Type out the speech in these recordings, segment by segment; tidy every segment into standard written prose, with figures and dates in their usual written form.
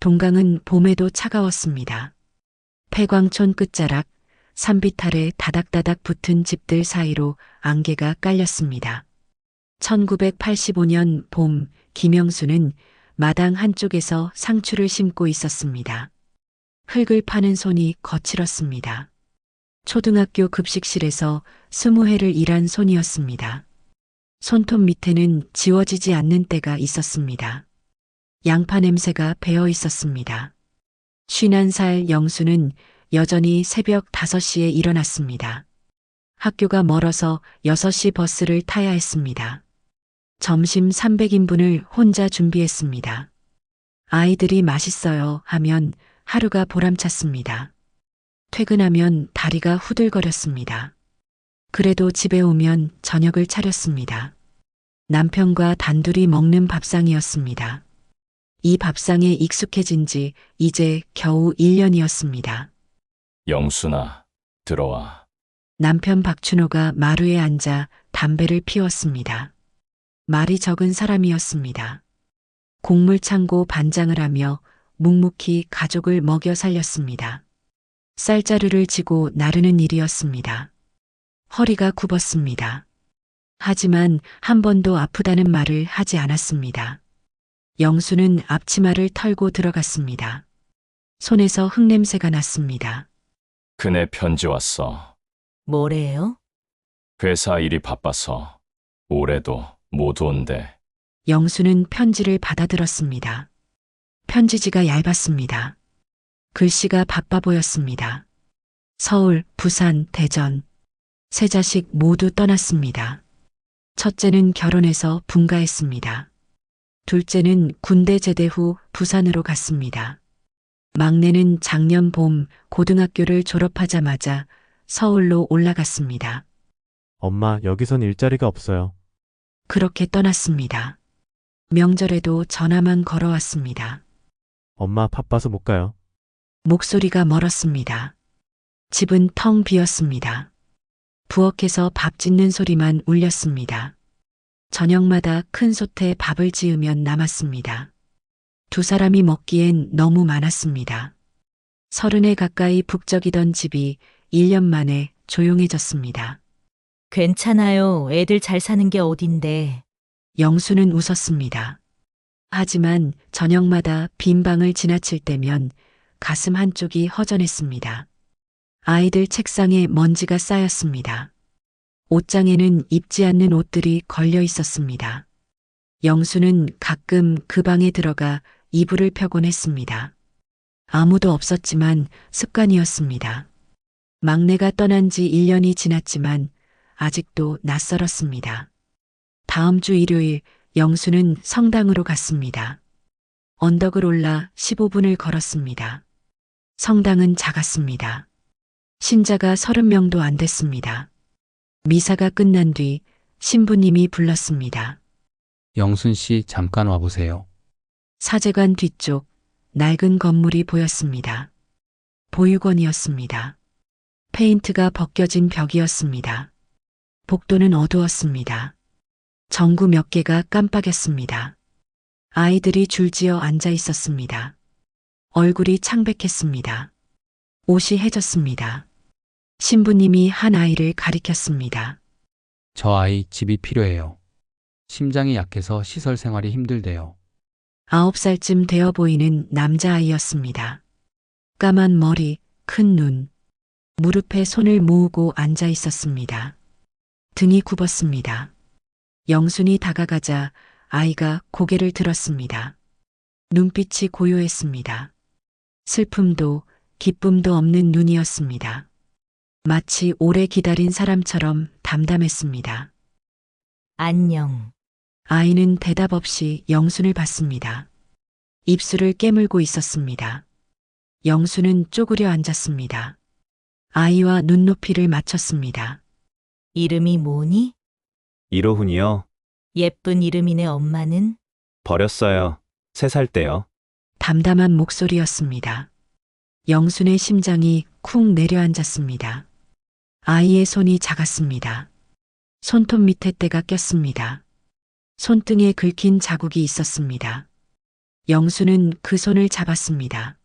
동강은 봄에도 차가웠습니다. 폐광촌 끝자락, 산비탈에 다닥다닥 붙은 집들 사이로 안개가 깔렸습니다. 1985년 봄, 김영수는 마당 한쪽에서 상추를 심고 있었습니다. 흙을 파는 손이 거칠었습니다. 초등학교 급식실에서 20회를 일한 손이었습니다. 손톱 밑에는 지워지지 않는 때가 있었습니다. 양파 냄새가 배어 있었습니다. 51살 영수는 여전히 새벽 5시에 일어났습니다. 학교가 멀어서 6시 버스를 타야 했습니다. 점심 300인분을 혼자 준비했습니다. 아이들이 맛있어요 하면 하루가 보람찼습니다. 퇴근하면 다리가 후들거렸습니다. 그래도 집에 오면 저녁을 차렸습니다. 남편과 단둘이 먹는 밥상이었습니다. 이 밥상에 익숙해진 지 이제 겨우 1년이었습니다. 영순아, 들어와. 남편 박춘호가 마루에 앉아 담배를 피웠습니다. 말이 적은 사람이었습니다. 곡물창고 반장을 하며 묵묵히 가족을 먹여 살렸습니다. 쌀자루를 지고 나르는 일이었습니다. 허리가 굽었습니다. 하지만 한 번도 아프다는 말을 하지 않았습니다. 영수는 앞치마를 털고 들어갔습니다. 손에서 흙냄새가 났습니다. 그네 편지 왔어. 뭐래요? 회사 일이 바빠서 올해도 못 온대. 영수는 편지를 받아들었습니다. 편지지가 얇았습니다. 글씨가 바빠 보였습니다. 서울, 부산, 대전. 세 자식 모두 떠났습니다. 첫째는 결혼해서 분가했습니다. 둘째는 군대 제대 후 부산으로 갔습니다. 막내는 작년 봄 고등학교를 졸업하자마자 서울로 올라갔습니다. 엄마, 여기선 일자리가 없어요. 그렇게 떠났습니다. 명절에도 전화만 걸어왔습니다. 엄마, 바빠서 못 가요. 목소리가 멀었습니다. 집은 텅 비었습니다. 부엌에서 밥 짓는 소리만 울렸습니다. 저녁마다 큰 솥에 밥을 지으면 남았습니다. 두 사람이 먹기엔 너무 많았습니다. 30에 가까이 북적이던 집이 1년 만에 조용해졌습니다. 괜찮아요. 애들 잘 사는 게 어딘데. 영수는 웃었습니다. 하지만 저녁마다 빈 방을 지나칠 때면 가슴 한쪽이 허전했습니다. 아이들 책상에 먼지가 쌓였습니다. 옷장에는 입지 않는 옷들이 걸려 있었습니다. 영수는 가끔 그 방에 들어가 이불을 펴곤 했습니다. 아무도 없었지만 습관이었습니다. 막내가 떠난 지 1년이 지났지만 아직도 낯설었습니다. 다음 주 일요일 영수는 성당으로 갔습니다. 언덕을 올라 15분을 걸었습니다. 성당은 작았습니다. 신자가 30명도 안 됐습니다. 미사가 끝난 뒤 신부님이 불렀습니다. 영순 씨, 잠깐 와보세요. 사제관 뒤쪽 낡은 건물이 보였습니다. 보육원이었습니다. 페인트가 벗겨진 벽이었습니다. 복도는 어두웠습니다. 전구 몇 개가 깜빡였습니다. 아이들이 줄지어 앉아 있었습니다. 얼굴이 창백했습니다. 옷이 해졌습니다. 신부님이 한 아이를 가리켰습니다. 저 아이 집이 필요해요. 심장이 약해서 시설 생활이 힘들대요. 9살쯤 되어 보이는 남자아이였습니다. 까만 머리, 큰 눈, 무릎에 손을 모으고 앉아 있었습니다. 등이 굽었습니다. 영순이 다가가자 아이가 고개를 들었습니다. 눈빛이 고요했습니다. 슬픔도 기쁨도 없는 눈이었습니다. 마치 오래 기다린 사람처럼 담담했습니다. 안녕. 아이는 대답 없이 영순을 봤습니다. 입술을 깨물고 있었습니다. 영순은 쪼그려 앉았습니다. 아이와 눈높이를 맞췄습니다. 이름이 뭐니? 이로훈이요. 예쁜 이름이네. 엄마는? 버렸어요. 3살 때요. 담담한 목소리였습니다. 영순의 심장이 쿵 내려앉았습니다. 아이의 손이 작았습니다. 손톱 밑에 때가 꼈습니다. 손등에 긁힌 자국이 있었습니다. 영수는 그 손을 잡았습니다.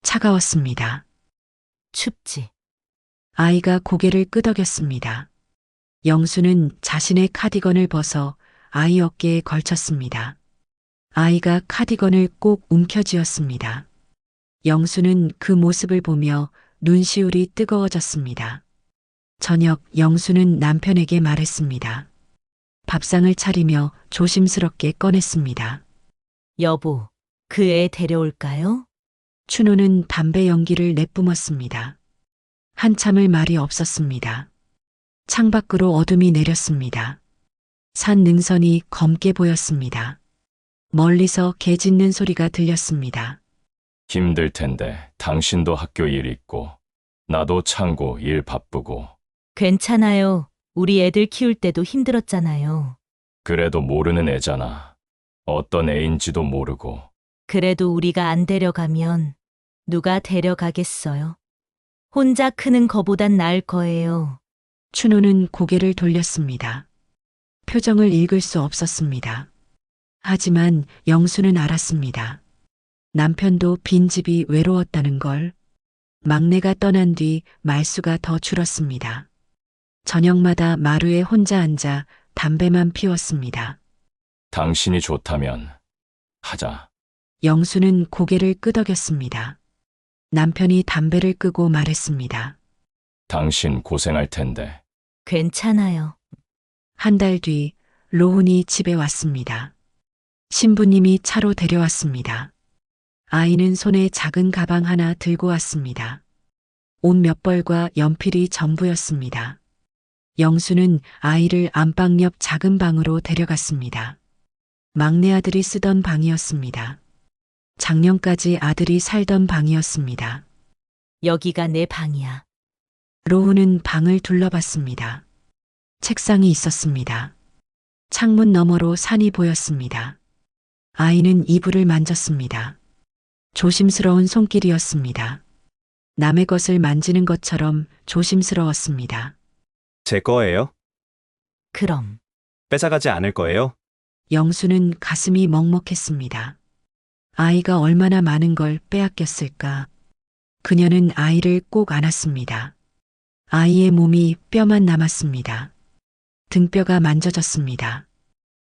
차가웠습니다. 춥지. 아이가 고개를 끄덕였습니다. 영수는 자신의 카디건을 벗어 아이 어깨에 걸쳤습니다. 아이가 카디건을 꼭 움켜쥐었습니다. 영수는 그 모습을 보며 눈시울이 뜨거워졌습니다. 저녁 영수는 남편에게 말했습니다. 밥상을 차리며 조심스럽게 꺼냈습니다. 여보, 그 애 데려올까요? 춘호는 담배 연기를 내뿜었습니다. 한참을 말이 없었습니다. 창밖으로 어둠이 내렸습니다. 산 능선이 검게 보였습니다. 멀리서 개 짖는 소리가 들렸습니다. 힘들 텐데 당신도 학교 일 있고 나도 창고 일 바쁘고 괜찮아요. 우리 애들 키울 때도 힘들었잖아요. 그래도 모르는 애잖아. 어떤 애인지도 모르고 그래도 우리가 안 데려가면 누가 데려가겠어요? 혼자 크는 거보단 나을 거예요. 춘호는 고개를 돌렸습니다. 표정을 읽을 수 없었습니다. 하지만 영수는 알았습니다. 남편도 빈집이 외로웠다는 걸. 막내가 떠난 뒤 말수가 더 줄었습니다. 저녁마다 마루에 혼자 앉아 담배만 피웠습니다. 당신이 좋다면 하자. 영수는 고개를 끄덕였습니다. 남편이 담배를 끄고 말했습니다. 당신 고생할 텐데 괜찮아요. 한 달 뒤 로운이 집에 왔습니다. 신부님이 차로 데려왔습니다. 아이는 손에 작은 가방 하나 들고 왔습니다. 옷 몇 벌과 연필이 전부였습니다. 영수는 아이를 안방 옆 작은 방으로 데려갔습니다. 막내 아들이 쓰던 방이었습니다. 작년까지 아들이 살던 방이었습니다. 여기가 내 방이야. 로우는 방을 둘러봤습니다. 책상이 있었습니다. 창문 너머로 산이 보였습니다. 아이는 이불을 만졌습니다. 조심스러운 손길이었습니다. 남의 것을 만지는 것처럼 조심스러웠습니다. 제 거예요? 그럼 뺏어가지 않을 거예요? 영수는 가슴이 먹먹했습니다. 아이가 얼마나 많은 걸 빼앗겼을까. 그녀는 아이를 꼭 안았습니다. 아이의 몸이 뼈만 남았습니다. 등뼈가 만져졌습니다.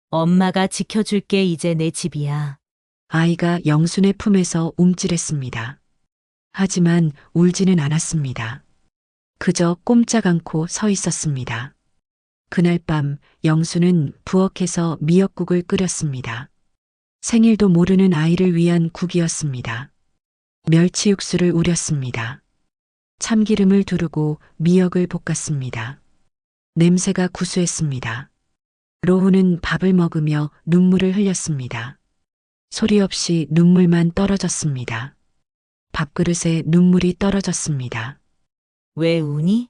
엄마가 지켜줄게. 이제 내 집이야. 아이가 영순의 품에서 움찔했습니다. 하지만 울지는 않았습니다. 그저 꼼짝 않고 서 있었습니다. 그날 밤 영수는 부엌에서 미역국을 끓였습니다. 생일도 모르는 아이를 위한 국이었습니다. 멸치 육수를 우렸습니다. 참기름을 두르고 미역을 볶았습니다. 냄새가 구수했습니다. 로우는 밥을 먹으며 눈물을 흘렸습니다. 소리 없이 눈물만 떨어졌습니다. 밥그릇에 눈물이 떨어졌습니다. 왜 우니?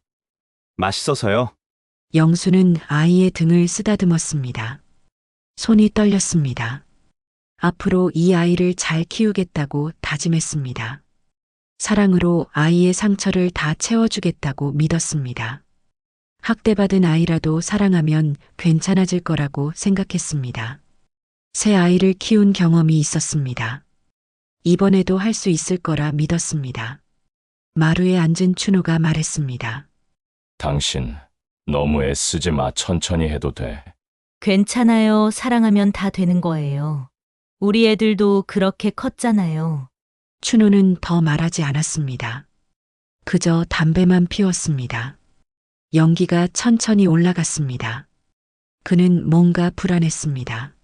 맛있어서요. 영수는 아이의 등을 쓰다듬었습니다. 손이 떨렸습니다. 앞으로 이 아이를 잘 키우겠다고 다짐했습니다. 사랑으로 아이의 상처를 다 채워주겠다고 믿었습니다. 학대받은 아이라도 사랑하면 괜찮아질 거라고 생각했습니다. 새 아이를 키운 경험이 있었습니다. 이번에도 할 수 있을 거라 믿었습니다. 마루에 앉은 춘호가 말했습니다. 당신 너무 애쓰지 마. 천천히 해도 돼. 괜찮아요. 사랑하면 다 되는 거예요. 우리 애들도 그렇게 컸잖아요. 춘호는 더 말하지 않았습니다. 그저 담배만 피웠습니다. 연기가 천천히 올라갔습니다. 그는 뭔가 불안했습니다.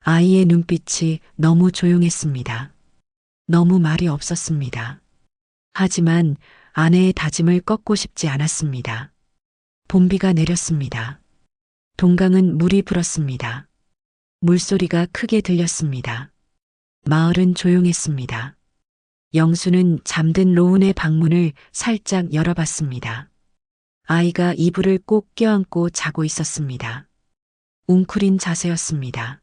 아이의 눈빛이 너무 조용했습니다. 너무 말이 없었습니다. 하지만 아내의 다짐을 꺾고 싶지 않았습니다. 봄비가 내렸습니다. 동강은 물이 불었습니다. 물소리가 크게 들렸습니다. 마을은 조용했습니다. 영수는 잠든 로운의 방문을 살짝 열어봤습니다. 아이가 이불을 꼭 껴안고 자고 있었습니다. 웅크린 자세였습니다.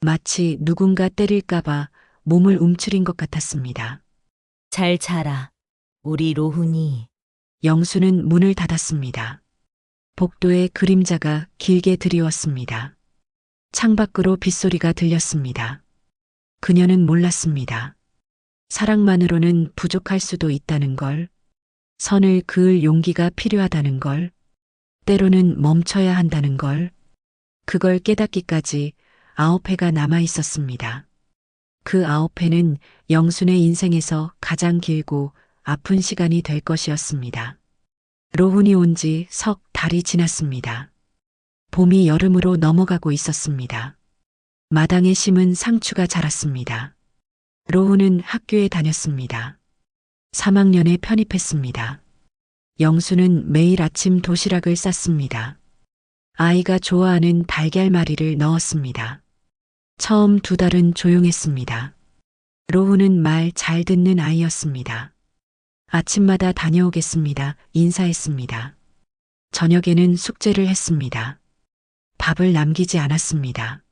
마치 누군가 때릴까봐 몸을 움츠린 것 같았습니다. 잘 자라. 우리 로훈이. 영수는 문을 닫았습니다. 복도에 그림자가 길게 드리웠습니다. 창밖으로 빗소리가 들렸습니다. 그녀는 몰랐습니다. 사랑만으로는 부족할 수도 있다는 걸, 선을 그을 용기가 필요하다는 걸, 때로는 멈춰야 한다는 걸, 그걸 깨닫기까지 9회가 남아 있었습니다. 그 9회는 영순의 인생에서 가장 길고 아픈 시간이 될 것이었습니다. 로훈이 온 지 석 달이 지났습니다. 봄이 여름으로 넘어가고 있었습니다. 마당에 심은 상추가 자랐습니다. 로훈은 학교에 다녔습니다. 3학년에 편입했습니다. 영수는 매일 아침 도시락을 쌌습니다. 아이가 좋아하는 달걀말이를 넣었습니다. 처음 2달은 조용했습니다. 로훈은 말 잘 듣는 아이였습니다. 아침마다 다녀오겠습니다. 인사했습니다. 저녁에는 숙제를 했습니다. 밥을 남기지 않았습니다.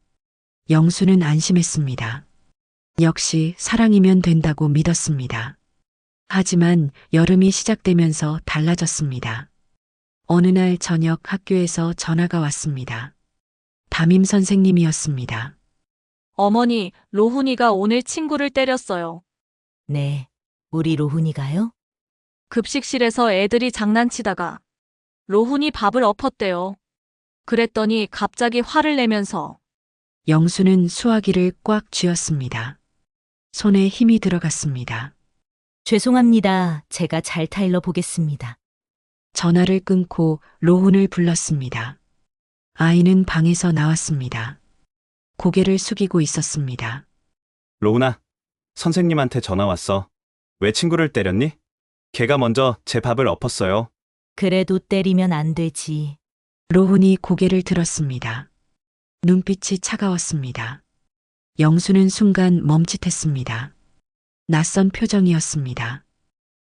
영수는 안심했습니다. 역시 사랑이면 된다고 믿었습니다. 하지만 여름이 시작되면서 달라졌습니다. 어느 날 저녁 학교에서 전화가 왔습니다. 담임 선생님이었습니다. 어머니, 로훈이가 오늘 친구를 때렸어요. 네, 우리 로훈이가요? 급식실에서 애들이 장난치다가 로훈이 밥을 엎었대요. 그랬더니 갑자기 화를 내면서 영수는 수화기를 꽉 쥐었습니다. 손에 힘이 들어갔습니다. 죄송합니다. 제가 잘 타일러 보겠습니다. 전화를 끊고 로훈을 불렀습니다. 아이는 방에서 나왔습니다. 고개를 숙이고 있었습니다. 로훈아, 선생님한테 전화 왔어. 왜 친구를 때렸니? 걔가 먼저 제 밥을 엎었어요. 그래도 때리면 안 되지. 로훈이 고개를 들었습니다. 눈빛이 차가웠습니다. 영수는 순간 멈칫했습니다. 낯선 표정이었습니다.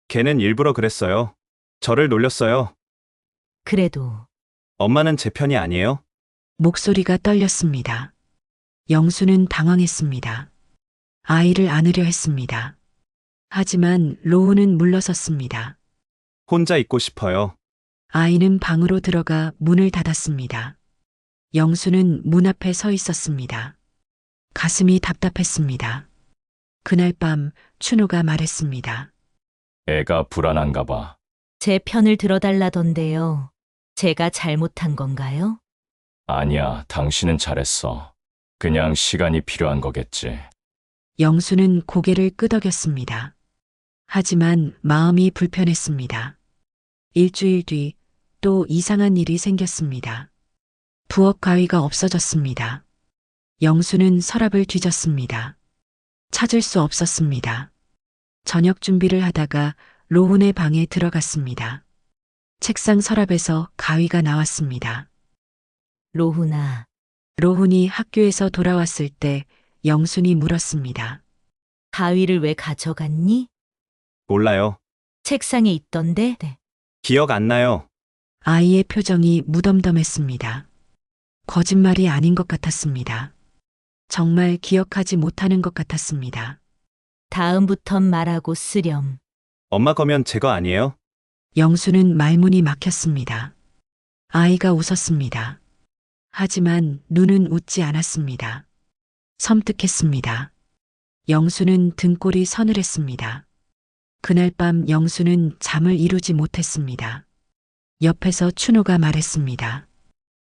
걔는 일부러 그랬어요. 저를 놀렸어요. 그래도 엄마는 제 편이 아니에요? 목소리가 떨렸습니다. 영수는 당황했습니다. 아이를 안으려 했습니다. 하지만 로훈은 물러섰습니다. 혼자 있고 싶어요. 아이는 방으로 들어가 문을 닫았습니다. 영수는 문 앞에 서 있었습니다. 가슴이 답답했습니다. 그날 밤 춘우가 말했습니다. 애가 불안한가 봐. 제 편을 들어달라던데요. 제가 잘못한 건가요? 아니야, 당신은 잘했어. 그냥 시간이 필요한 거겠지. 영수는 고개를 끄덕였습니다. 하지만 마음이 불편했습니다. 일주일 뒤 또 이상한 일이 생겼습니다. 부엌 가위가 없어졌습니다. 영수는 서랍을 뒤졌습니다. 찾을 수 없었습니다. 저녁 준비를 하다가 로훈의 방에 들어갔습니다. 책상 서랍에서 가위가 나왔습니다. 로훈아, 로훈이 학교에서 돌아왔을 때 영순이 물었습니다. 가위를 왜 가져갔니? 몰라요. 책상에 있던데? 네. 기억 안 나요. 아이의 표정이 무덤덤했습니다. 거짓말이 아닌 것 같았습니다. 정말 기억하지 못하는 것 같았습니다. 다음부턴 말하고 쓰렴. 엄마 거면 제 거 아니에요? 영수는 말문이 막혔습니다. 아이가 웃었습니다. 하지만 눈은 웃지 않았습니다. 섬뜩했습니다. 영수는 등골이 서늘했습니다. 그날 밤 영수는 잠을 이루지 못했습니다. 옆에서 춘우가 말했습니다.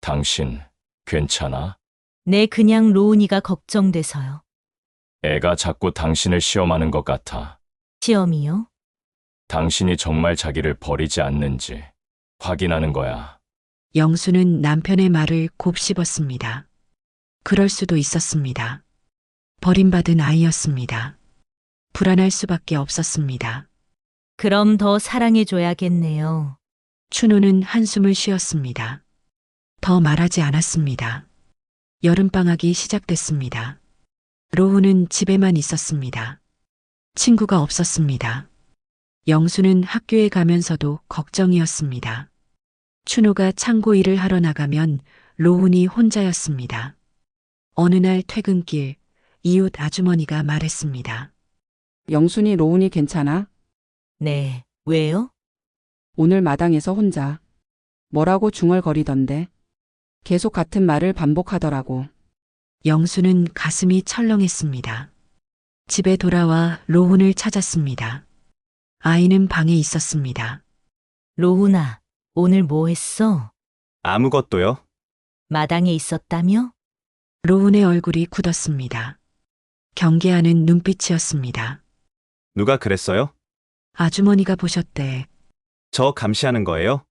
당신, 괜찮아? 네, 그냥 로운이가 걱정돼서요. 애가 자꾸 당신을 시험하는 것 같아. 시험이요? 당신이 정말 자기를 버리지 않는지 확인하는 거야. 영수는 남편의 말을 곱씹었습니다. 그럴 수도 있었습니다. 버림받은 아이였습니다. 불안할 수밖에 없었습니다. 그럼 더 사랑해줘야겠네요. 춘우는 한숨을 쉬었습니다. 더 말하지 않았습니다. 여름방학이 시작됐습니다. 로우는 집에만 있었습니다. 친구가 없었습니다. 영수는 학교에 가면서도 걱정이었습니다. 춘우가 창고 일을 하러 나가면 로운이 혼자였습니다. 어느 날 퇴근길 이웃 아주머니가 말했습니다. 영순이 로운이 괜찮아? 네, 왜요? 오늘 마당에서 혼자. 뭐라고 중얼거리던데. 계속 같은 말을 반복하더라고. 영수는 가슴이 철렁했습니다. 집에 돌아와 로훈을 찾았습니다. 아이는 방에 있었습니다. 로훈아, 오늘 뭐 했어? 아무것도요? 마당에 있었다며? 로훈의 얼굴이 굳었습니다. 경계하는 눈빛이었습니다. 누가 그랬어요? 아주머니가 보셨대. 저 감시하는 거예요?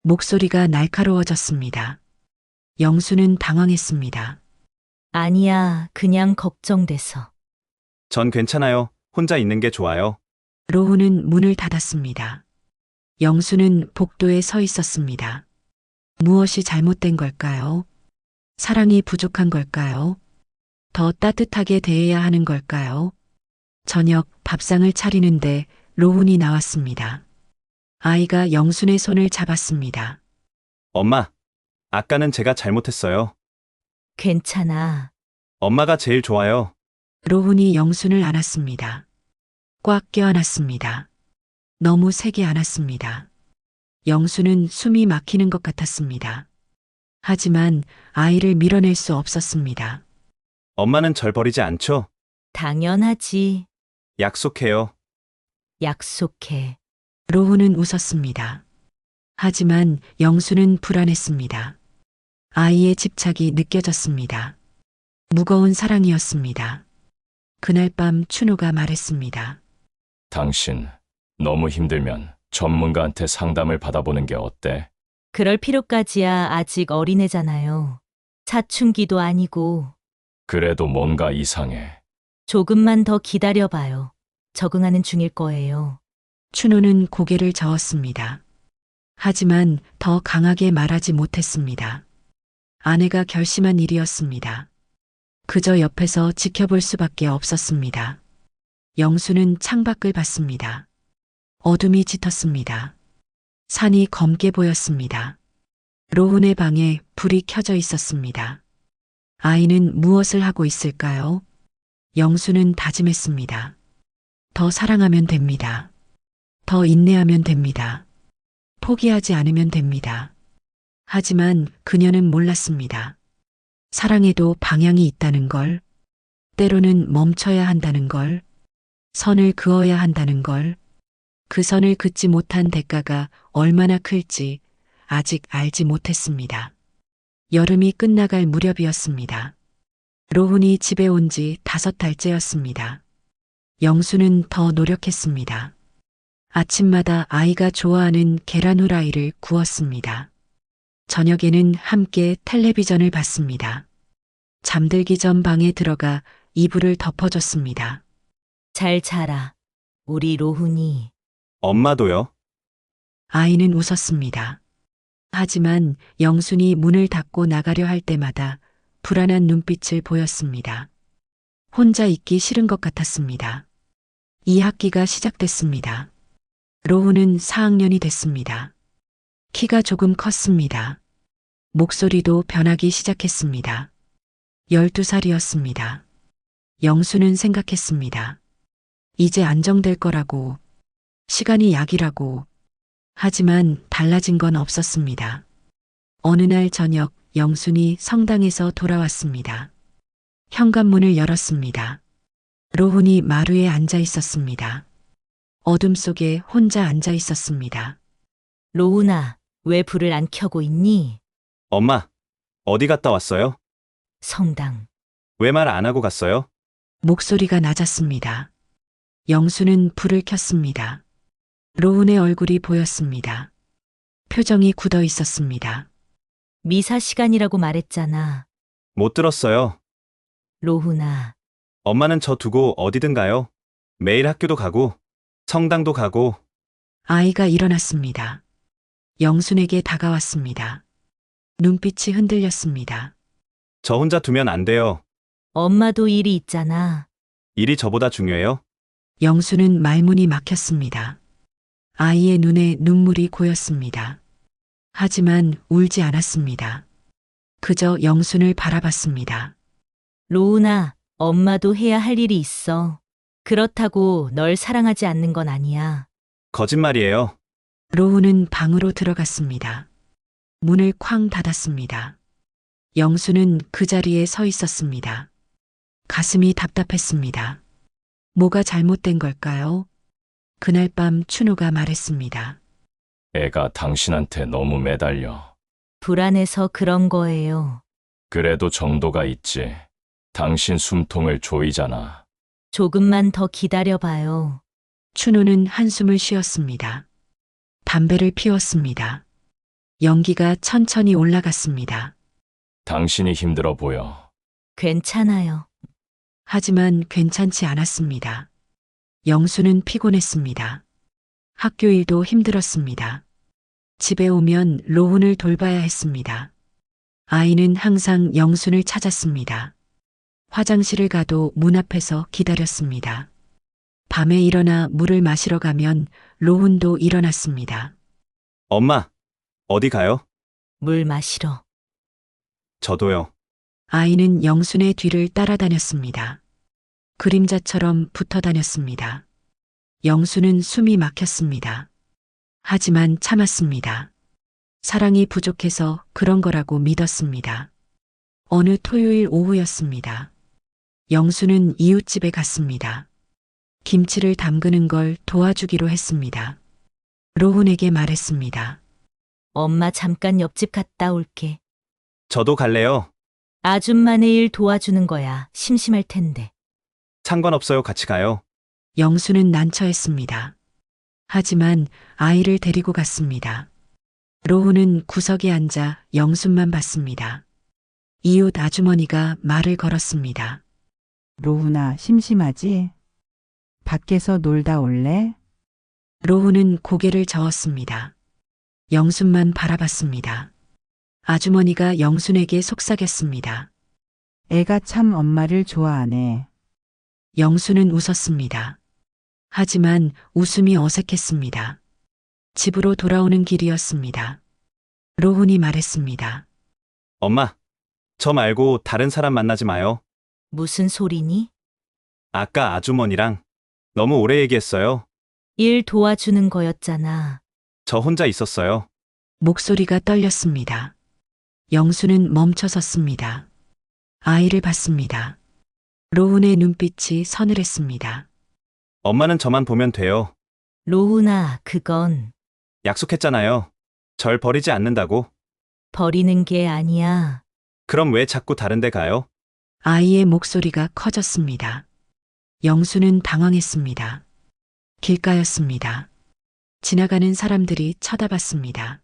목소리가 날카로워졌습니다. 영수는 당황했습니다. 아니야, 그냥 걱정돼서. 전 괜찮아요. 혼자 있는 게 좋아요. 로훈은 문을 닫았습니다. 영수는 복도에 서 있었습니다. 무엇이 잘못된 걸까요? 사랑이 부족한 걸까요? 더 따뜻하게 대해야 하는 걸까요? 저녁 밥상을 차리는데 로훈이 나왔습니다. 아이가 영순의 손을 잡았습니다. 엄마, 아까는 제가 잘못했어요. 괜찮아. 엄마가 제일 좋아요. 로훈이 영순을 안았습니다. 꽉 껴안았습니다. 너무 세게 안았습니다. 영수는 숨이 막히는 것 같았습니다. 하지만 아이를 밀어낼 수 없었습니다. 엄마는 절 버리지 않죠? 당연하지. 약속해요. 약속해. 로훈은 웃었습니다. 하지만 영수는 불안했습니다. 아이의 집착이 느껴졌습니다. 무거운 사랑이었습니다. 그날 밤 춘우가 말했습니다. 당신, 너무 힘들면 전문가한테 상담을 받아보는 게 어때? 그럴 필요까지야. 아직 어린애잖아요. 사춘기도 아니고. 그래도 뭔가 이상해. 조금만 더 기다려봐요. 적응하는 중일 거예요. 춘우는 고개를 저었습니다. 하지만 더 강하게 말하지 못했습니다. 아내가 결심한 일이었습니다. 그저 옆에서 지켜볼 수밖에 없었습니다. 영수는 창밖을 봤습니다. 어둠이 짙었습니다. 산이 검게 보였습니다. 로훈의 방에 불이 켜져 있었습니다. 아이는 무엇을 하고 있을까요? 영수는 다짐했습니다. 더 사랑하면 됩니다. 더 인내하면 됩니다. 포기하지 않으면 됩니다. 하지만 그녀는 몰랐습니다. 사랑에도 방향이 있다는 걸, 때로는 멈춰야 한다는 걸, 선을 그어야 한다는 걸, 그 선을 긋지 못한 대가가 얼마나 클지 아직 알지 못했습니다. 여름이 끝나갈 무렵이었습니다. 로훈이 집에 온 지 5달째였습니다. 영수는 더 노력했습니다. 아침마다 아이가 좋아하는 계란 후라이를 구웠습니다. 저녁에는 함께 텔레비전을 봤습니다. 잠들기 전 방에 들어가 이불을 덮어줬습니다. 잘 자라. 우리 로훈이. 엄마도요? 아이는 웃었습니다. 하지만 영순이 문을 닫고 나가려 할 때마다 불안한 눈빛을 보였습니다. 혼자 있기 싫은 것 같았습니다. 2학기가 시작됐습니다. 로훈은 4학년이 됐습니다. 키가 조금 컸습니다. 목소리도 변하기 시작했습니다. 12살이었습니다. 영수는 생각했습니다. 이제 안정될 거라고, 시간이 약이라고. 하지만 달라진 건 없었습니다. 어느 날 저녁 영순이 성당에서 돌아왔습니다. 현관문을 열었습니다. 로훈이 마루에 앉아 있었습니다. 어둠 속에 혼자 앉아 있었습니다. 로훈아, 왜 불을 안 켜고 있니? 엄마, 어디 갔다 왔어요? 성당. 왜 말 안 하고 갔어요? 목소리가 낮았습니다. 영수는 불을 켰습니다. 로훈의 얼굴이 보였습니다. 표정이 굳어 있었습니다. 미사 시간이라고 말했잖아. 못 들었어요. 로훈아. 엄마는 저 두고 어디든 가요. 매일 학교도 가고, 성당도 가고. 아이가 일어났습니다. 영순에게 다가왔습니다. 눈빛이 흔들렸습니다. 저 혼자 두면 안 돼요. 엄마도 일이 있잖아. 일이 저보다 중요해요? 영수는 말문이 막혔습니다. 아이의 눈에 눈물이 고였습니다. 하지만 울지 않았습니다. 그저 영순을 바라봤습니다. 로훈아, 엄마도 해야 할 일이 있어. 그렇다고 널 사랑하지 않는 건 아니야. 거짓말이에요. 로훈은 방으로 들어갔습니다. 문을 쾅 닫았습니다. 영수는 그 자리에 서 있었습니다. 가슴이 답답했습니다. 뭐가 잘못된 걸까요? 그날 밤 춘우가 말했습니다. 애가 당신한테 너무 매달려. 불안해서 그런 거예요. 그래도 정도가 있지. 당신 숨통을 조이잖아. 조금만 더 기다려봐요. 춘우는 한숨을 쉬었습니다. 담배를 피웠습니다. 연기가 천천히 올라갔습니다. 당신이 힘들어 보여. 괜찮아요. 하지만 괜찮지 않았습니다. 영수는 피곤했습니다. 학교 일도 힘들었습니다. 집에 오면 로운을 돌봐야 했습니다. 아이는 항상 영순을 찾았습니다. 화장실을 가도 문 앞에서 기다렸습니다. 밤에 일어나 물을 마시러 가면 로운도 일어났습니다. 엄마, 어디 가요? 물 마시러. 저도요. 아이는 영순의 뒤를 따라다녔습니다. 그림자처럼 붙어 다녔습니다. 영순은 숨이 막혔습니다. 하지만 참았습니다. 사랑이 부족해서 그런 거라고 믿었습니다. 어느 토요일 오후였습니다. 영수는 이웃집에 갔습니다. 김치를 담그는 걸 도와주기로 했습니다. 로운에게 말했습니다. 엄마 잠깐 옆집 갔다 올게. 저도 갈래요. 아줌마네 일 도와주는 거야. 심심할 텐데. 상관없어요. 같이 가요. 영수는 난처했습니다. 하지만 아이를 데리고 갔습니다. 로운은 구석에 앉아 영순만 봤습니다. 이웃 아주머니가 말을 걸었습니다. 로훈아, 심심하지? 밖에서 놀다 올래? 로운은 고개를 저었습니다. 영순만 바라봤습니다. 아주머니가 영순에게 속삭였습니다. 애가 참 엄마를 좋아하네. 영순은 웃었습니다. 하지만 웃음이 어색했습니다. 집으로 돌아오는 길이었습니다. 로운이 말했습니다. 엄마, 저 말고 다른 사람 만나지 마요. 무슨 소리니? 아까 아주머니랑 너무 오래 얘기했어요. 일 도와주는 거였잖아. 저 혼자 있었어요. 목소리가 떨렸습니다. 영수는 멈춰 섰습니다. 아이를 봤습니다. 로운의 눈빛이 서늘했습니다. 엄마는 저만 보면 돼요. 로훈아, 그건 약속했잖아요. 절 버리지 않는다고. 버리는 게 아니야. 그럼 왜 자꾸 다른 데 가요? 아이의 목소리가 커졌습니다. 영수는 당황했습니다. 길가였습니다. 지나가는 사람들이 쳐다봤습니다.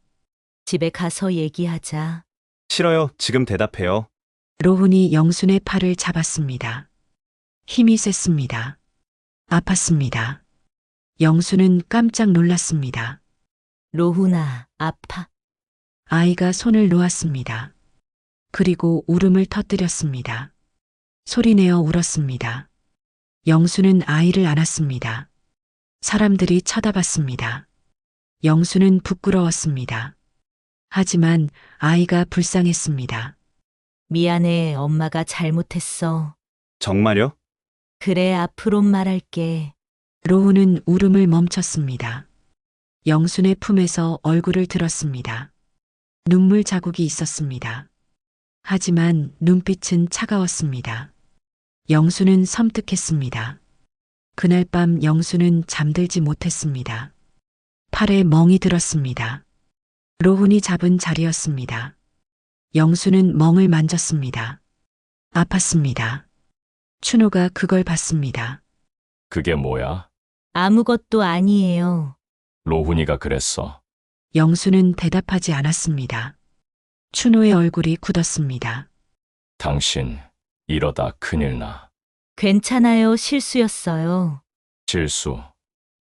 집에 가서 얘기하자. 싫어요. 지금 대답해요. 로운이 영순의 팔을 잡았습니다. 힘이 셌습니다. 아팠습니다. 영수는 깜짝 놀랐습니다. 로훈아, 아파. 아이가 손을 놓았습니다. 그리고 울음을 터뜨렸습니다. 소리내어 울었습니다. 영수는 아이를 안았습니다. 사람들이 쳐다봤습니다. 영수는 부끄러웠습니다. 하지만 아이가 불쌍했습니다. 미안해, 엄마가 잘못했어. 정말요? 그래, 앞으론 말할게. 로운은 울음을 멈췄습니다. 영순의 품에서 얼굴을 들었습니다. 눈물 자국이 있었습니다. 하지만 눈빛은 차가웠습니다. 영수는 섬뜩했습니다. 그날 밤 영수는 잠들지 못했습니다. 팔에 멍이 들었습니다. 로운이 잡은 자리였습니다. 영수는 멍을 만졌습니다. 아팠습니다. 춘우가 그걸 봤습니다. 그게 뭐야? 아무것도 아니에요. 로훈이가 그랬어. 영수는 대답하지 않았습니다. 춘우의 얼굴이 굳었습니다. 당신, 이러다 큰일 나. 괜찮아요, 실수였어요. 실수.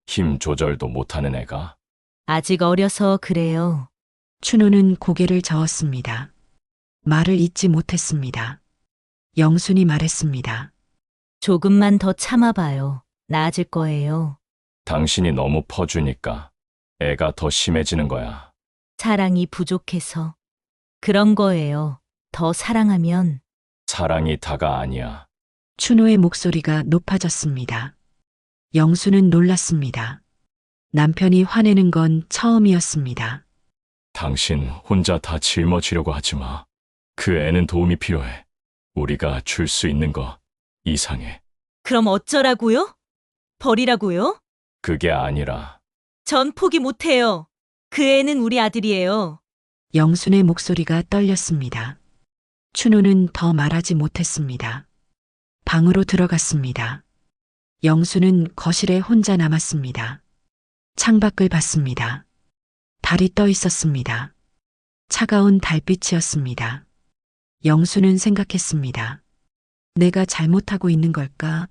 힘 조절도 못하는 애가. 아직 어려서 그래요. 춘우는 고개를 저었습니다. 말을 잇지 못했습니다. 영순이 말했습니다. 조금만 더 참아봐요. 나아질 거예요. 당신이 너무 퍼주니까 애가 더 심해지는 거야. 사랑이 부족해서. 그런 거예요. 더 사랑하면. 사랑이 다가 아니야. 춘우의 목소리가 높아졌습니다. 영수는 놀랐습니다. 남편이 화내는 건 처음이었습니다. 당신 혼자 다 짊어지려고 하지 마. 그 애는 도움이 필요해. 우리가 줄 수 있는 거 이상해. 그럼 어쩌라고요? 버리라고요? 그게 아니라 전 포기 못해요. 그 애는 우리 아들이에요. 영순의 목소리가 떨렸습니다. 춘호는 더 말하지 못했습니다. 방으로 들어갔습니다. 영수는 거실에 혼자 남았습니다. 창밖을 봤습니다. 달이 떠 있었습니다. 차가운 달빛이었습니다. 영수는 생각했습니다. 내가 잘못하고 있는 걸까?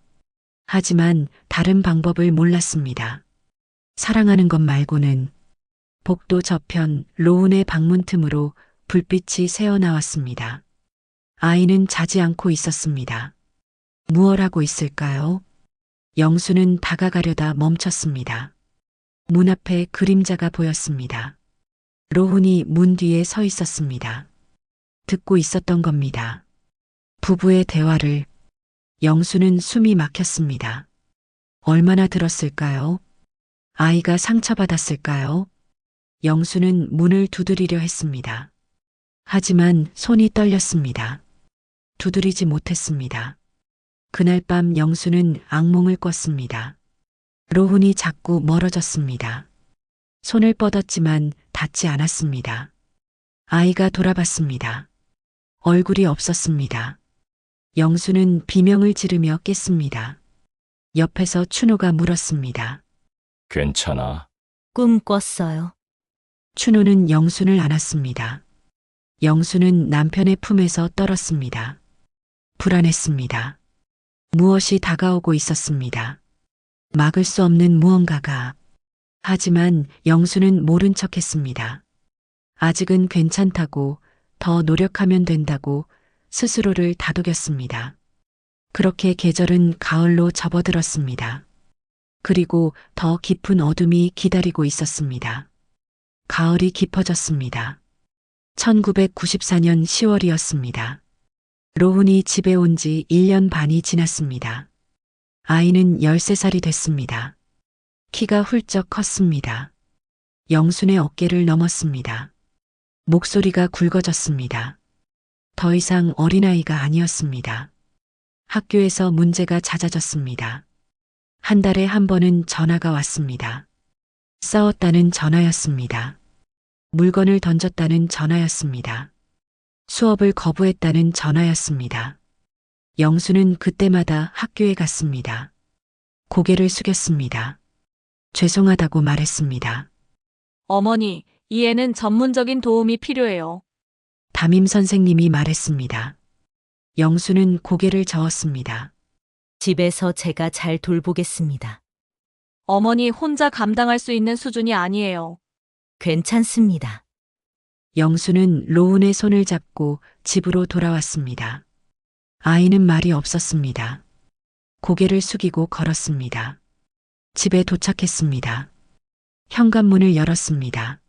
하지만 다른 방법을 몰랐습니다. 사랑하는 것 말고는. 복도 저편 로운의 방문 틈으로 불빛이 새어나왔습니다. 아이는 자지 않고 있었습니다. 무얼 하고 있을까요? 영수는 다가가려다 멈췄습니다. 문 앞에 그림자가 보였습니다. 로운이 문 뒤에 서 있었습니다. 듣고 있었던 겁니다. 부부의 대화를. 영수는 숨이 막혔습니다. 얼마나 들었을까요? 아이가 상처받았을까요? 영수는 문을 두드리려 했습니다. 하지만 손이 떨렸습니다. 두드리지 못했습니다. 그날 밤 영수는 악몽을 꿨습니다. 로훈이 자꾸 멀어졌습니다. 손을 뻗었지만 닿지 않았습니다. 아이가 돌아봤습니다. 얼굴이 없었습니다. 영수는 비명을 지르며 깼습니다. 옆에서 춘호가 물었습니다. 괜찮아. 꿈 꿨어요. 춘호는 영순을 안았습니다. 영수는 남편의 품에서 떨었습니다. 불안했습니다. 무엇이 다가오고 있었습니다. 막을 수 없는 무언가가. 하지만 영수는 모른 척했습니다. 아직은 괜찮다고, 더 노력하면 된다고 스스로를 다독였습니다. 그렇게 계절은 가을로 접어들었습니다. 그리고 더 깊은 어둠이 기다리고 있었습니다. 가을이 깊어졌습니다. 1994년 10월이었습니다. 로훈이 집에 온 지 1년 반이 지났습니다. 아이는 13살이 됐습니다. 키가 훌쩍 컸습니다. 영순의 어깨를 넘었습니다. 목소리가 굵어졌습니다. 더 이상 어린아이가 아니었습니다. 학교에서 문제가 잦아졌습니다. 한 달에 한 번은 전화가 왔습니다. 싸웠다는 전화였습니다. 물건을 던졌다는 전화였습니다. 수업을 거부했다는 전화였습니다. 영수는 그때마다 학교에 갔습니다. 고개를 숙였습니다. 죄송하다고 말했습니다. 어머니, 이 애는 전문적인 도움이 필요해요. 담임 선생님이 말했습니다. 영수는 고개를 저었습니다. 집에서 제가 잘 돌보겠습니다. 어머니 혼자 감당할 수 있는 수준이 아니에요. 괜찮습니다. 영수는 로운의 손을 잡고 집으로 돌아왔습니다. 아이는 말이 없었습니다. 고개를 숙이고 걸었습니다. 집에 도착했습니다. 현관문을 열었습니다.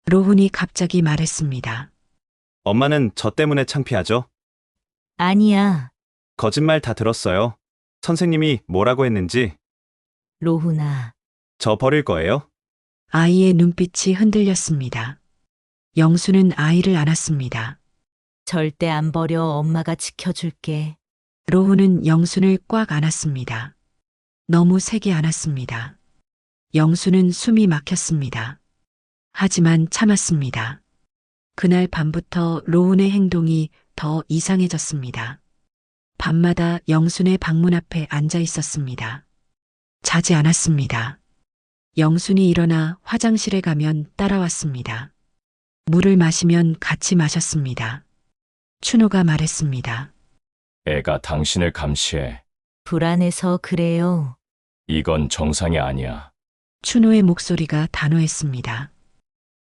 로훈이 갑자기 말했습니다. 엄마는 저 때문에 창피하죠? 아니야, 거짓말 다 들었어요. 선생님이 뭐라고 했는지. 로훈아. 저 버릴 거예요? 아이의 눈빛이 흔들렸습니다. 영수는 아이를 안았습니다. 절대 안 버려. 엄마가 지켜줄게. 로훈은 영순을 꽉 안았습니다. 너무 세게 안았습니다. 영수는 숨이 막혔습니다. 하지만 참았습니다. 그날 밤부터 로운의 행동이 더 이상해졌습니다. 밤마다 영순의 방문 앞에 앉아 있었습니다. 자지 않았습니다. 영순이 일어나 화장실에 가면 따라왔습니다. 물을 마시면 같이 마셨습니다. 춘호가 말했습니다. 애가 당신을 감시해. 불안해서 그래요. 이건 정상이 아니야. 춘호의 목소리가 단호했습니다.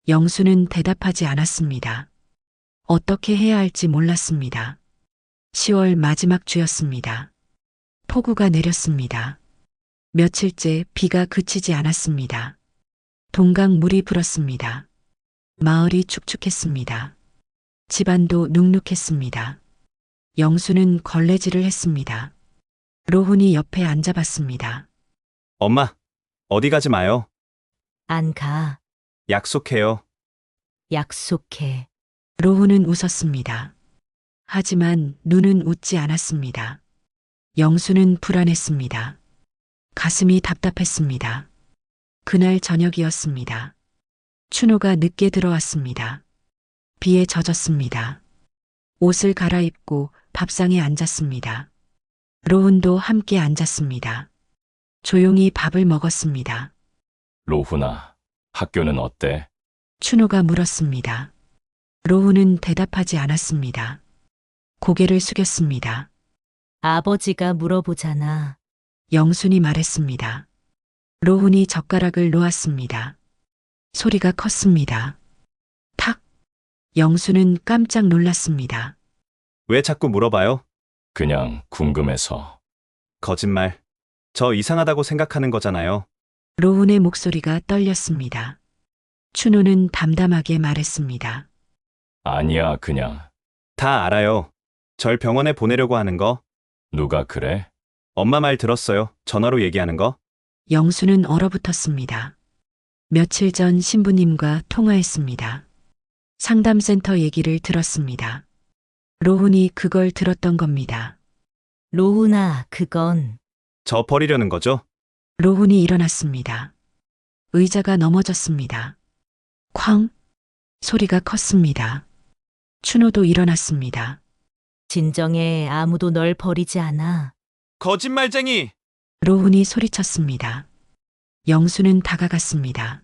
영수는 대답하지 않았습니다. 어떻게 해야 할지 몰랐습니다. 10월 마지막 주였습니다. 폭우가 내렸습니다. 며칠째 비가 그치지 않았습니다. 동강 물이 불었습니다. 마을이 축축했습니다. 집안도 눅눅했습니다. 영수는 걸레질을 했습니다. 로훈이 옆에 앉아봤습니다. 엄마, 어디 가지 마요. 안 가. 약속해요. 약속해. 로훈은 웃었습니다. 하지만 눈은 웃지 않았습니다. 영수는 불안했습니다. 가슴이 답답했습니다. 그날 저녁이었습니다. 춘호가 늦게 들어왔습니다. 비에 젖었습니다. 옷을 갈아입고 밥상에 앉았습니다. 로운도 함께 앉았습니다. 조용히 밥을 먹었습니다. 로훈아, 학교는 어때? 춘호가 물었습니다. 로운은 대답하지 않았습니다. 고개를 숙였습니다. 아버지가 물어보잖아. 영순이 말했습니다. 로운이 젓가락을 놓았습니다. 소리가 컸습니다. 탁! 영수는 깜짝 놀랐습니다. 왜 자꾸 물어봐요? 그냥 궁금해서. 거짓말. 저 이상하다고 생각하는 거잖아요. 로운의 목소리가 떨렸습니다. 춘호는 담담하게 말했습니다. 아니야, 그냥. 다 알아요. 절 병원에 보내려고 하는 거. 누가 그래? 엄마 말 들었어요. 전화로 얘기하는 거. 영수는 얼어붙었습니다. 며칠 전 신부님과 통화했습니다. 상담센터 얘기를 들었습니다. 로운이 그걸 들었던 겁니다. 로훈아, 그건 저 버리려는 거죠? 로운이 일어났습니다. 의자가 넘어졌습니다. 쾅! 소리가 컸습니다. 춘호도 일어났습니다. 진정해. 아무도 널 버리지 않아. 거짓말쟁이! 로운이 소리쳤습니다. 영수는 다가갔습니다.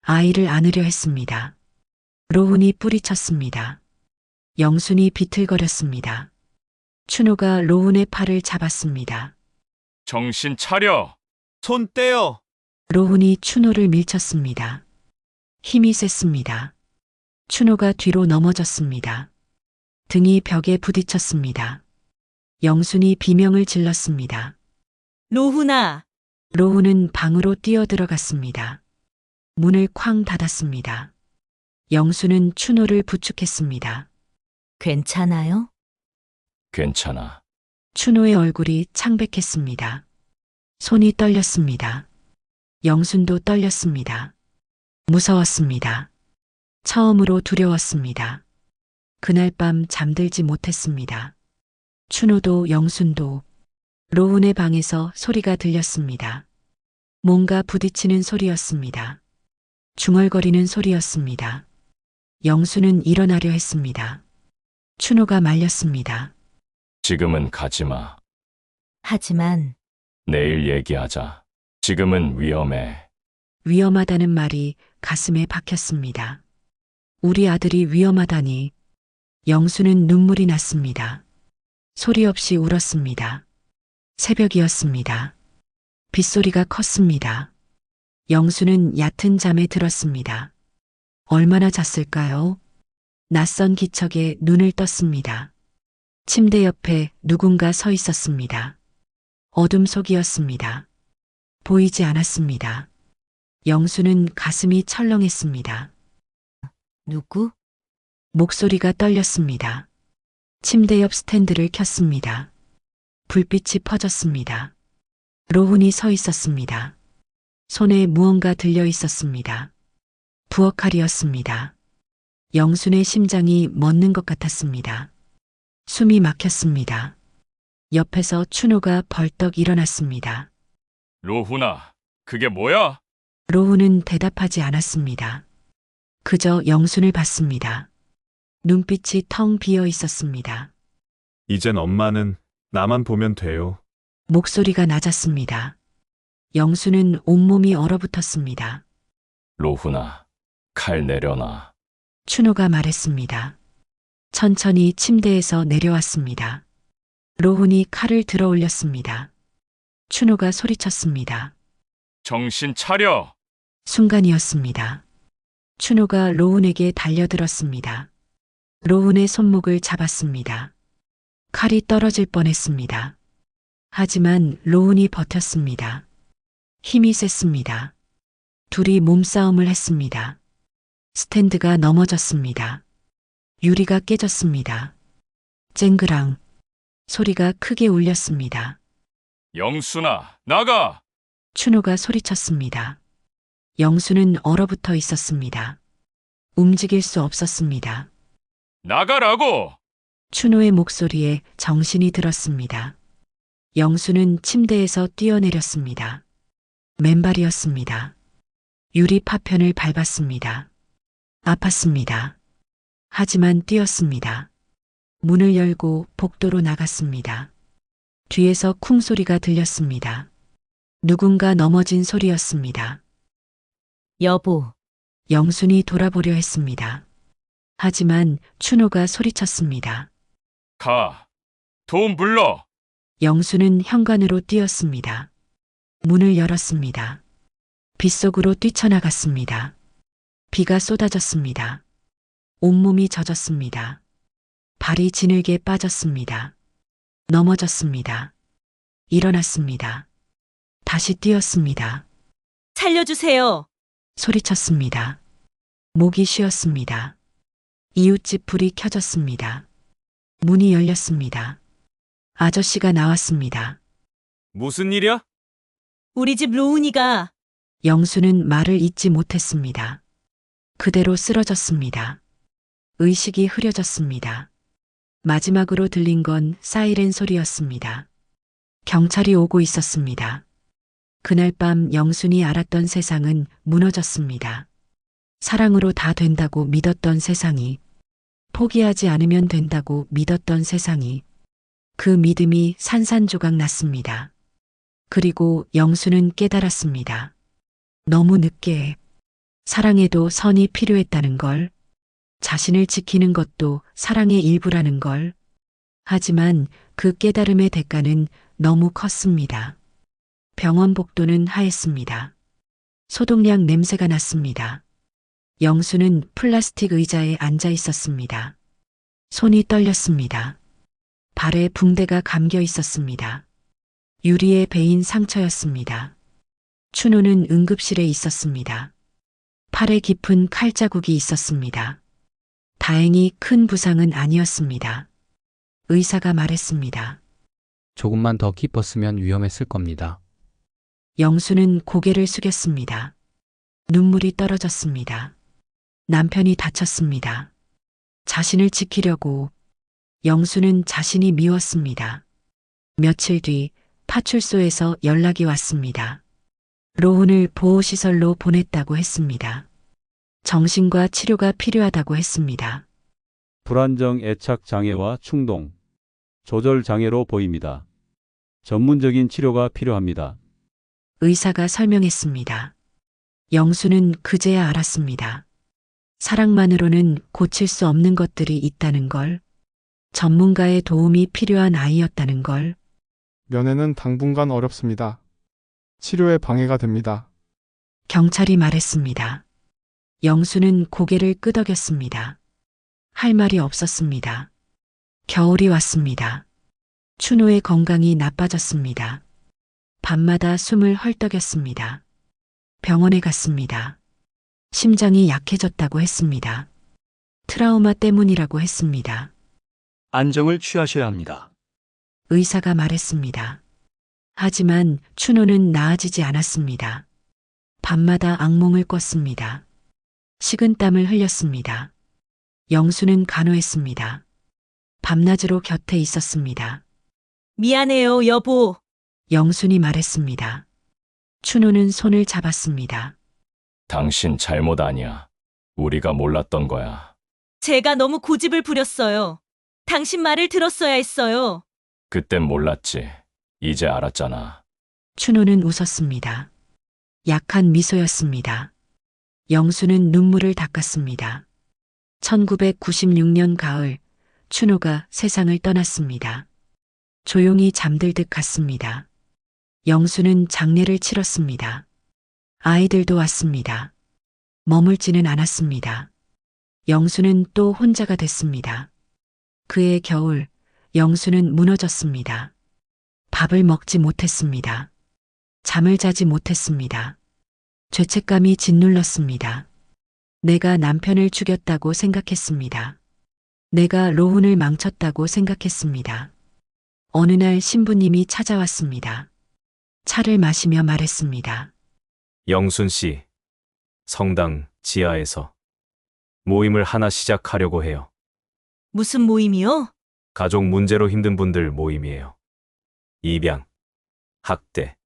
아이를 안으려 했습니다. 로운이 뿌리쳤습니다. 영순이 비틀거렸습니다. 춘호가 로운의 팔을 잡았습니다. 정신 차려! 손 떼요! 로운이 춘호를 밀쳤습니다. 힘이 셌습니다. 춘호가 뒤로 넘어졌습니다. 등이 벽에 부딪혔습니다. 영순이 비명을 질렀습니다. 로훈아! 로운은 방으로 뛰어들어갔습니다. 문을 쾅 닫았습니다. 영수는 춘호를 부축했습니다. 괜찮아요? 괜찮아. 춘호의 얼굴이 창백했습니다. 손이 떨렸습니다. 영순도 떨렸습니다. 무서웠습니다. 처음으로 두려웠습니다. 그날 밤 잠들지 못했습니다. 춘호도 영순도. 로운의 방에서 소리가 들렸습니다. 뭔가 부딪히는 소리였습니다. 중얼거리는 소리였습니다. 영수는 일어나려 했습니다. 춘호가 말렸습니다. 지금은 가지 마. 하지만 내일 얘기하자. 지금은 위험해. 위험하다는 말이 가슴에 박혔습니다. 우리 아들이 위험하다니. 영수는 눈물이 났습니다. 소리 없이 울었습니다. 새벽이었습니다. 빗소리가 컸습니다. 영수는 얕은 잠에 들었습니다. 얼마나 잤을까요? 낯선 기척에 눈을 떴습니다. 침대 옆에 누군가 서 있었습니다. 어둠 속이었습니다. 보이지 않았습니다. 영수는 가슴이 철렁했습니다. 누구? 목소리가 떨렸습니다. 침대 옆 스탠드를 켰습니다. 불빛이 퍼졌습니다. 로운이 서 있었습니다. 손에 무언가 들려 있었습니다. 부엌칼이었습니다. 영순의 심장이 멎는 것 같았습니다. 숨이 막혔습니다. 옆에서 춘호가 벌떡 일어났습니다. 로훈아, 그게 뭐야? 로운은 대답하지 않았습니다. 그저 영순을 봤습니다. 눈빛이 텅 비어 있었습니다. 이젠 엄마는 나만 보면 돼요. 목소리가 낮았습니다. 영수는 온몸이 얼어붙었습니다. 로훈아, 칼 내려놔. 춘호가 말했습니다. 천천히 침대에서 내려왔습니다. 로운이 칼을 들어 올렸습니다. 춘호가 소리쳤습니다. 정신 차려! 순간이었습니다. 춘호가 로운에게 달려들었습니다. 로운의 손목을 잡았습니다. 칼이 떨어질 뻔했습니다. 하지만 로운이 버텼습니다. 힘이 셌습니다. 둘이 몸싸움을 했습니다. 스탠드가 넘어졌습니다. 유리가 깨졌습니다. 쨍그랑 소리가 크게 울렸습니다. 영순아, 나가! 춘호가 소리쳤습니다. 영수는 얼어붙어 있었습니다. 움직일 수 없었습니다. 나가라고! 춘호의 목소리에 정신이 들었습니다. 영수는 침대에서 뛰어내렸습니다. 맨발이었습니다. 유리 파편을 밟았습니다. 아팠습니다. 하지만 뛰었습니다. 문을 열고 복도로 나갔습니다. 뒤에서 쿵 소리가 들렸습니다. 누군가 넘어진 소리였습니다. 여보, 영순이 돌아보려 했습니다. 하지만 춘호가 소리쳤습니다. 가. 도움 불러. 영수는 현관으로 뛰었습니다. 문을 열었습니다. 빗속으로 뛰쳐나갔습니다. 비가 쏟아졌습니다. 온몸이 젖었습니다. 발이 지늘게 빠졌습니다. 넘어졌습니다. 일어났습니다. 다시 뛰었습니다. 살려주세요. 소리쳤습니다. 목이 쉬었습니다. 이웃집 불이 켜졌습니다. 문이 열렸습니다. 아저씨가 나왔습니다. 무슨 일이야? 우리 집 로운이가 영수는 말을 잇지 못했습니다. 그대로 쓰러졌습니다. 의식이 흐려졌습니다. 마지막으로 들린 건 사이렌 소리였습니다. 경찰이 오고 있었습니다. 그날 밤 영순이 알았던 세상은 무너졌습니다. 사랑으로 다 된다고 믿었던 세상이, 포기하지 않으면 된다고 믿었던 세상이, 그 믿음이 산산조각 났습니다. 그리고 영수는 깨달았습니다. 너무 늦게 사랑에도 선이 필요했다는 걸, 자신을 지키는 것도 사랑의 일부라는 걸. 하지만 그 깨달음의 대가는 너무 컸습니다. 병원 복도는 하였습니다. 소독약 냄새가 났습니다. 영수는 플라스틱 의자에 앉아 있었습니다. 손이 떨렸습니다. 발에 붕대가 감겨 있었습니다. 유리에 베인 상처였습니다. 춘호는 응급실에 있었습니다. 팔에 깊은 칼자국이 있었습니다. 다행히 큰 부상은 아니었습니다. 의사가 말했습니다. 조금만 더 깊었으면 위험했을 겁니다. 영수는 고개를 숙였습니다. 눈물이 떨어졌습니다. 남편이 다쳤습니다. 자신을 지키려고. 영수는 자신이 미웠습니다. 며칠 뒤 파출소에서 연락이 왔습니다. 로운을 보호시설로 보냈다고 했습니다. 정신과 치료가 필요하다고 했습니다. 불안정 애착 장애와 충동, 조절 장애로 보입니다. 전문적인 치료가 필요합니다. 의사가 설명했습니다. 영수는 그제야 알았습니다. 사랑만으로는 고칠 수 없는 것들이 있다는 걸, 전문가의 도움이 필요한 아이였다는 걸. 면회는 당분간 어렵습니다. 치료에 방해가 됩니다. 경찰이 말했습니다. 영수는 고개를 끄덕였습니다. 할 말이 없었습니다. 겨울이 왔습니다. 춘호의 건강이 나빠졌습니다. 밤마다 숨을 헐떡였습니다. 병원에 갔습니다. 심장이 약해졌다고 했습니다. 트라우마 때문이라고 했습니다. 안정을 취하셔야 합니다. 의사가 말했습니다. 하지만 춘호는 나아지지 않았습니다. 밤마다 악몽을 꿨습니다. 식은땀을 흘렸습니다. 영수는 간호했습니다. 밤낮으로 곁에 있었습니다. 미안해요, 여보. 영순이 말했습니다. 춘호는 손을 잡았습니다. 당신 잘못 아니야. 우리가 몰랐던 거야. 제가 너무 고집을 부렸어요. 당신 말을 들었어야 했어요. 그땐 몰랐지. 이제 알았잖아. 춘호는 웃었습니다. 약한 미소였습니다. 영수는 눈물을 닦았습니다. 1996년 가을, 춘호가 세상을 떠났습니다. 조용히 잠들 듯 갔습니다. 영수는 장례를 치렀습니다. 아이들도 왔습니다. 머물지는 않았습니다. 영수는 또 혼자가 됐습니다. 그해 겨울, 영수는 무너졌습니다. 밥을 먹지 못했습니다. 잠을 자지 못했습니다. 죄책감이 짓눌렀습니다. 내가 남편을 죽였다고 생각했습니다. 내가 로운을 망쳤다고 생각했습니다. 어느 날 신부님이 찾아왔습니다. 차를 마시며 말했습니다. 영순 씨, 성당 지하에서 모임을 하나 시작하려고 해요. 무슨 모임이요? 가족 문제로 힘든 분들 모임이에요. 입양, 학대,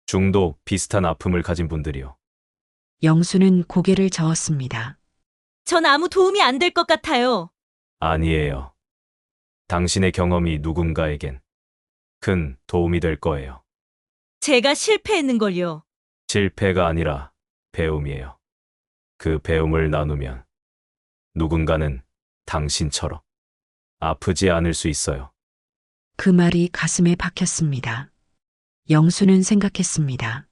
중독 비슷한 아픔을 가진 분들이요. 영수는 고개를 저었습니다. 전 아무 도움이 안 될 것 같아요. 아니에요. 당신의 경험이 누군가에겐 큰 도움이 될 거예요. 제가 실패했는걸요. 실패가 아니라 배움이에요. 그 배움을 나누면 누군가는 당신처럼 아프지 않을 수 있어요. 그 말이 가슴에 박혔습니다. 영수는 생각했습니다.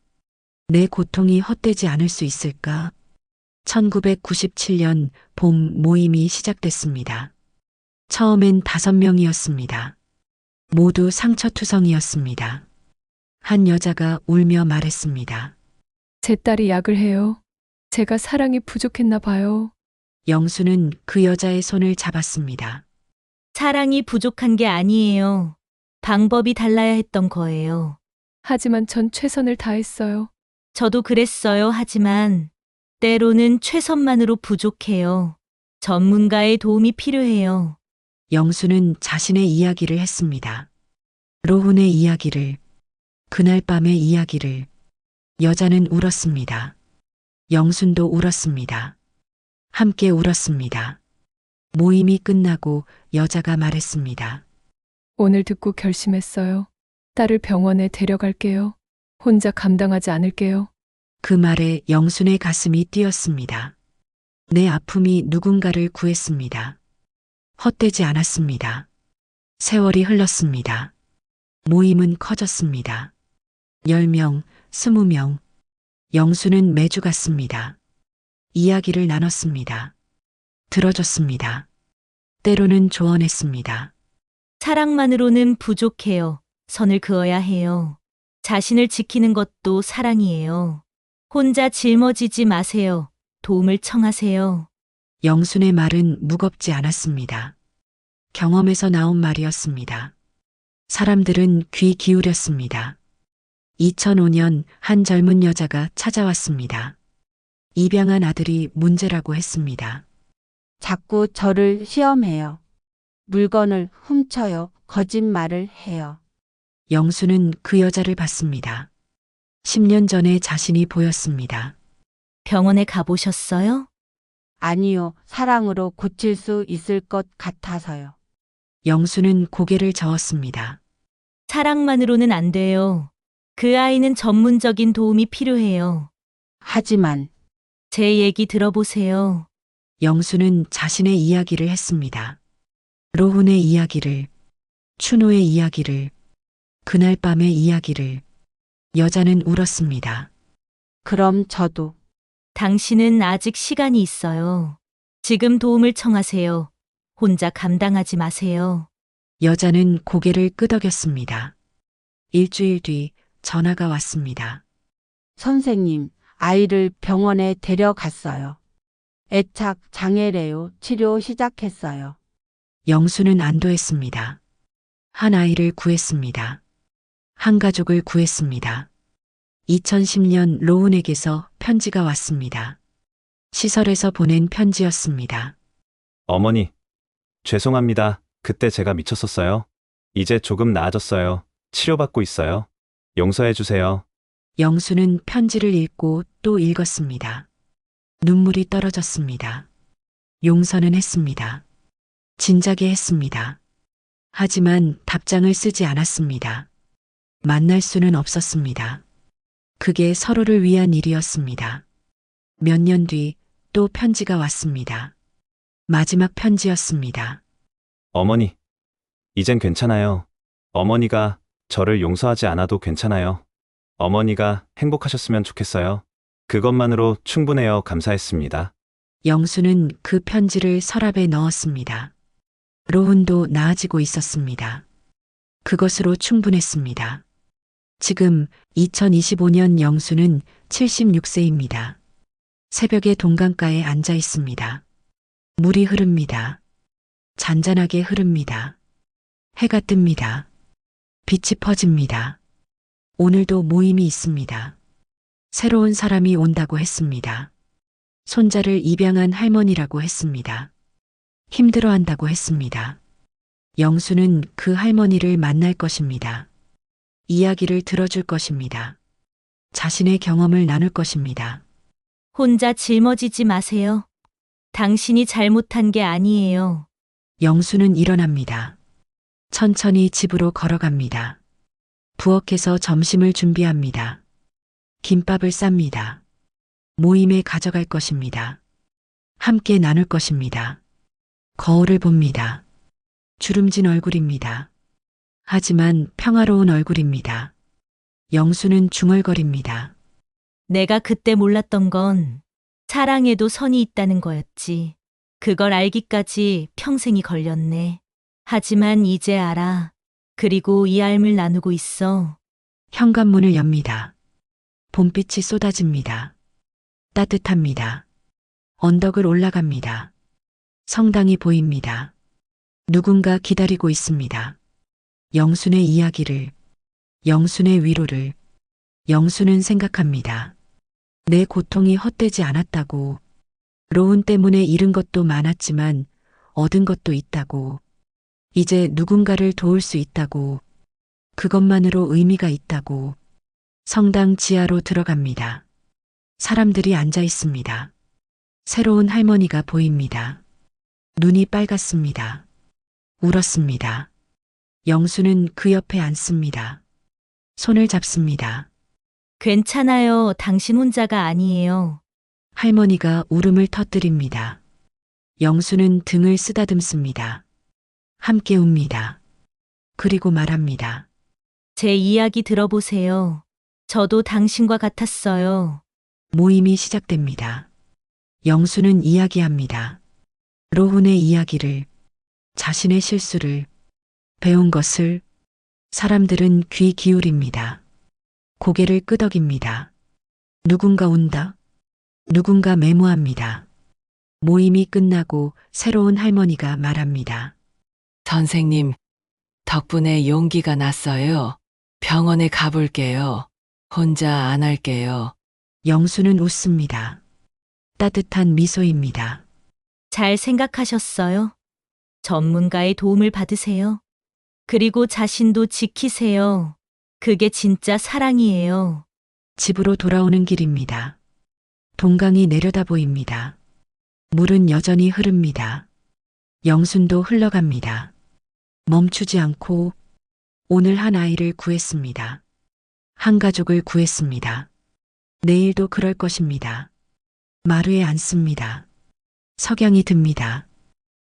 내 고통이 헛되지 않을 수 있을까? 1997년 봄 모임이 시작됐습니다. 처음엔 5명이었습니다. 모두 상처투성이었습니다. 한 여자가 울며 말했습니다. 제 딸이 약을 해요. 제가 사랑이 부족했나 봐요. 영수는 그 여자의 손을 잡았습니다. 사랑이 부족한 게 아니에요. 방법이 달라야 했던 거예요. 하지만 전 최선을 다했어요. 저도 그랬어요. 하지만 때로는 최선만으로 부족해요. 전문가의 도움이 필요해요. 영수는 자신의 이야기를 했습니다. 로훈의 이야기를, 그날 밤의 이야기를. 여자는 울었습니다. 영순도 울었습니다. 함께 울었습니다. 모임이 끝나고 여자가 말했습니다. 오늘 듣고 결심했어요. 딸을 병원에 데려갈게요. 혼자 감당하지 않을게요. 그 말에 영순의 가슴이 뛰었습니다. 내 아픔이 누군가를 구했습니다. 헛되지 않았습니다. 세월이 흘렀습니다. 모임은 커졌습니다. 10명, 20명. 영수는 매주 갔습니다. 이야기를 나눴습니다. 들어줬습니다. 때로는 조언했습니다. 사랑만으로는 부족해요. 선을 그어야 해요. 자신을 지키는 것도 사랑이에요. 혼자 짊어지지 마세요. 도움을 청하세요. 영순의 말은 무겁지 않았습니다. 경험에서 나온 말이었습니다. 사람들은 귀 기울였습니다. 2005년 한 젊은 여자가 찾아왔습니다. 입양한 아들이 문제라고 했습니다. 자꾸 저를 시험해요. 물건을 훔쳐요. 거짓말을 해요. 영수는 그 여자를 봤습니다. 10년 전의 자신이 보였습니다. 병원에 가보셨어요? 아니요. 사랑으로 고칠 수 있을 것 같아서요. 영수는 고개를 저었습니다. 사랑만으로는 안 돼요. 그 아이는 전문적인 도움이 필요해요. 하지만 제 얘기 들어보세요. 영수는 자신의 이야기를 했습니다. 로훈의 이야기를, 춘호의 이야기를, 그날 밤의 이야기를. 여자는 울었습니다. 그럼 저도 당신은 아직 시간이 있어요. 지금 도움을 청하세요. 혼자 감당하지 마세요. 여자는 고개를 끄덕였습니다. 일주일 뒤 전화가 왔습니다. 선생님, 아이를 병원에 데려갔어요. 애착 장애래요. 치료 시작했어요. 영수는 안도했습니다. 한 아이를 구했습니다. 한 가족을 구했습니다. 2010년 로운에게서 편지가 왔습니다. 시설에서 보낸 편지였습니다. 어머니, 죄송합니다. 그때 제가 미쳤었어요. 이제 조금 나아졌어요. 치료받고 있어요. 용서해 주세요. 영수는 편지를 읽고 또 읽었습니다. 눈물이 떨어졌습니다. 용서는 했습니다. 진작에 했습니다. 하지만 답장을 쓰지 않았습니다. 만날 수는 없었습니다. 그게 서로를 위한 일이었습니다. 몇 년 뒤 또 편지가 왔습니다. 마지막 편지였습니다. 어머니, 이젠 괜찮아요. 어머니가 저를 용서하지 않아도 괜찮아요. 어머니가 행복하셨으면 좋겠어요. 그것만으로 충분해요. 감사했습니다. 영수는 그 편지를 서랍에 넣었습니다. 로훈도 나아지고 있었습니다. 그것으로 충분했습니다. 지금 2025년 영수는 76세입니다. 새벽에 동강가에 앉아 있습니다. 물이 흐릅니다. 잔잔하게 흐릅니다. 해가 뜹니다. 빛이 퍼집니다. 오늘도 모임이 있습니다. 새로운 사람이 온다고 했습니다. 손자를 입양한 할머니라고 했습니다. 힘들어한다고 했습니다. 영수는 그 할머니를 만날 것입니다. 이야기를 들어줄 것입니다. 자신의 경험을 나눌 것입니다. 혼자 짊어지지 마세요. 당신이 잘못한 게 아니에요. 영수는 일어납니다. 천천히 집으로 걸어갑니다. 부엌에서 점심을 준비합니다. 김밥을 쌉니다. 모임에 가져갈 것입니다. 함께 나눌 것입니다. 거울을 봅니다. 주름진 얼굴입니다. 하지만 평화로운 얼굴입니다. 영수는 중얼거립니다. 내가 그때 몰랐던 건 사랑에도 선이 있다는 거였지. 그걸 알기까지 평생이 걸렸네. 하지만 이제 알아. 그리고 이 알을 나누고 있어. 현관문을 엽니다. 봄빛이 쏟아집니다. 따뜻합니다. 언덕을 올라갑니다. 성당이 보입니다. 누군가 기다리고 있습니다. 영순의 이야기를, 영순의 위로를, 영순은 생각합니다. 내 고통이 헛되지 않았다고, 로운 때문에 잃은 것도 많았지만 얻은 것도 있다고, 이제 누군가를 도울 수 있다고, 그것만으로 의미가 있다고. 성당 지하로 들어갑니다. 사람들이 앉아 있습니다. 새로운 할머니가 보입니다. 눈이 빨갛습니다. 울었습니다. 영수는 그 옆에 앉습니다. 손을 잡습니다. 괜찮아요. 당신 혼자가 아니에요. 할머니가 울음을 터뜨립니다. 영수는 등을 쓰다듬습니다. 함께 웁니다. 그리고 말합니다. 제 이야기 들어보세요. 저도 당신과 같았어요. 모임이 시작됩니다. 영수는 이야기합니다. 로훈의 이야기를, 자신의 실수를, 배운 것을. 사람들은 귀 기울입니다. 고개를 끄덕입니다. 누군가 운다. 누군가 메모합니다. 모임이 끝나고 새로운 할머니가 말합니다. 선생님, 덕분에 용기가 났어요. 병원에 가볼게요. 혼자 안 할게요. 영수는 웃습니다. 따뜻한 미소입니다. 잘 생각하셨어요. 전문가의 도움을 받으세요. 그리고 자신도 지키세요. 그게 진짜 사랑이에요. 집으로 돌아오는 길입니다. 동강이 내려다 보입니다. 물은 여전히 흐릅니다. 영순도 흘러갑니다. 멈추지 않고 오늘 한 아이를 구했습니다. 한 가족을 구했습니다. 내일도 그럴 것입니다. 마루에 앉습니다. 석양이 듭니다.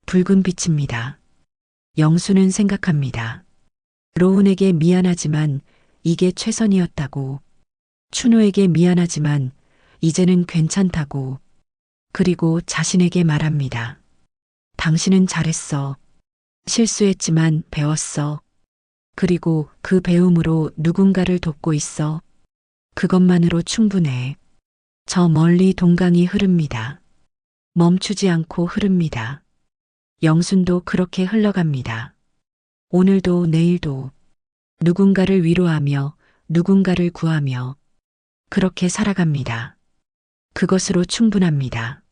붉은 빛입니다. 영수는 생각합니다. 로운에게 미안하지만 이게 최선이었다고. 춘호에게 미안하지만 이제는 괜찮다고. 그리고 자신에게 말합니다. 당신은 잘했어. 실수했지만 배웠어. 그리고 그 배움으로 누군가를 돕고 있어. 그것만으로 충분해. 저 멀리 동강이 흐릅니다. 멈추지 않고 흐릅니다. 영순도 그렇게 흘러갑니다. 오늘도 내일도 누군가를 위로하며 누군가를 구하며 그렇게 살아갑니다. 그것으로 충분합니다.